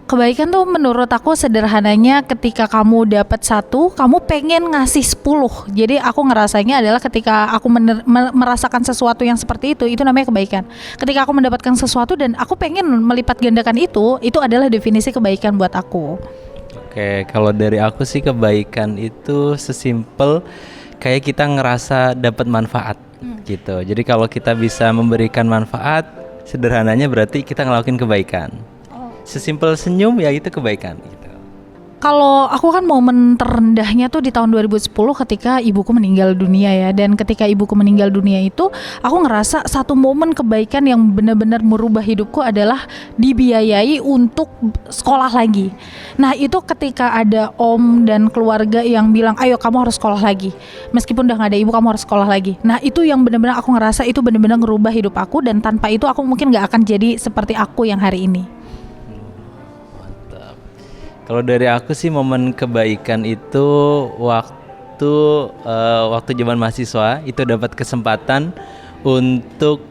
Kebaikan tuh menurut aku sederhananya ketika kamu dapat satu, kamu pengen ngasih 10. Jadi aku ngerasanya adalah ketika aku merasakan sesuatu yang seperti itu namanya kebaikan. Ketika aku mendapatkan sesuatu dan aku pengen melipat gandakan itu adalah definisi kebaikan buat aku. Oke, kalau dari aku sih kebaikan itu sesimpel kayak kita ngerasa dapat manfaat gitu. Jadi kalau kita bisa memberikan manfaat, sederhananya berarti kita ngelakuin kebaikan. Sesimpel senyum ya itu kebaikan gitu. Kalau aku kan momen terendahnya tuh di tahun 2010 ketika ibuku meninggal dunia ya. Dan ketika ibuku meninggal dunia itu aku ngerasa satu momen kebaikan yang benar-benar merubah hidupku adalah dibiayai untuk sekolah lagi. Nah itu ketika ada om dan keluarga yang bilang ayo kamu harus sekolah lagi. Meskipun udah gak ada ibu kamu harus sekolah lagi. Nah itu yang benar-benar aku ngerasa itu benar-benar ngerubah hidup aku. Dan tanpa itu aku mungkin gak akan jadi seperti aku yang hari ini. Kalau dari aku sih momen kebaikan itu waktu zaman mahasiswa itu dapat kesempatan untuk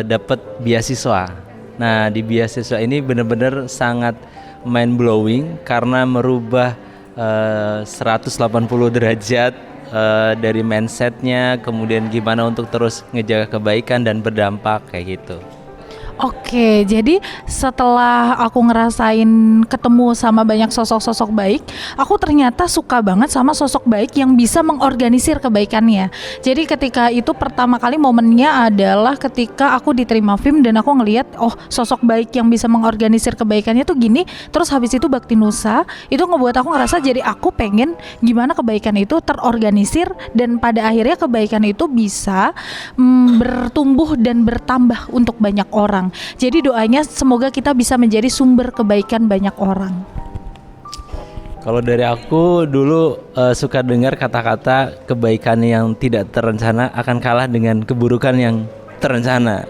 dapat beasiswa. Nah di beasiswa ini benar-benar sangat mind blowing karena merubah 180 derajat dari mindsetnya, kemudian gimana untuk terus ngejaga kebaikan dan berdampak kayak gitu. Oke, jadi setelah aku ngerasain ketemu sama banyak sosok-sosok baik, aku ternyata suka banget sama sosok baik yang bisa mengorganisir kebaikannya. Jadi ketika itu pertama kali momennya adalah ketika aku diterima FIM dan aku ngelihat sosok baik yang bisa mengorganisir kebaikannya tuh gini. Terus habis itu Bakti Nusa itu ngebuat aku ngerasa jadi aku pengen gimana kebaikan itu terorganisir dan pada akhirnya kebaikan itu bisa bertumbuh dan bertambah untuk banyak orang. Jadi doanya semoga kita bisa menjadi sumber kebaikan banyak orang. Kalau dari aku dulu suka dengar kata-kata kebaikan yang tidak terencana akan kalah dengan keburukan yang terencana.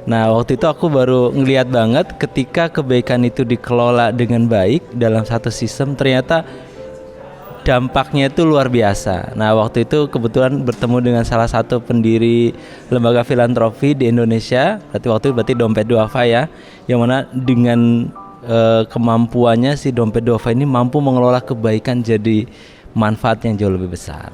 Nah waktu itu aku baru ngeliat banget ketika kebaikan itu dikelola dengan baik dalam satu sistem ternyata dampaknya itu luar biasa. Nah waktu itu kebetulan bertemu dengan salah satu pendiri lembaga filantropi di Indonesia. Berarti Dompet Duafa ya, yang mana dengan kemampuannya si Dompet Duafa ini mampu mengelola kebaikan jadi manfaat yang jauh lebih besar.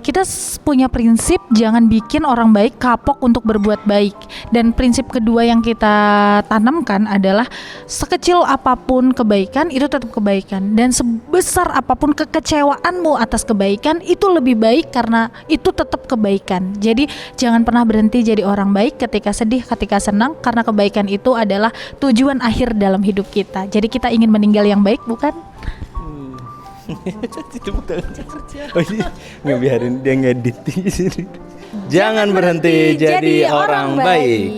Kita punya prinsip jangan bikin orang baik kapok untuk berbuat baik. Dan prinsip kedua yang kita tanamkan adalah sekecil apapun kebaikan itu tetap kebaikan. Dan sebesar apapun kekecewaanmu atas kebaikan itu lebih baik karena itu tetap kebaikan. Jadi jangan pernah berhenti jadi orang baik ketika sedih, ketika senang. Karena kebaikan itu adalah tujuan akhir dalam hidup kita. Jadi kita ingin meninggal yang baik bukan? Nggak biarin dia ngedit di sini. Jangan berhenti jadi orang baik.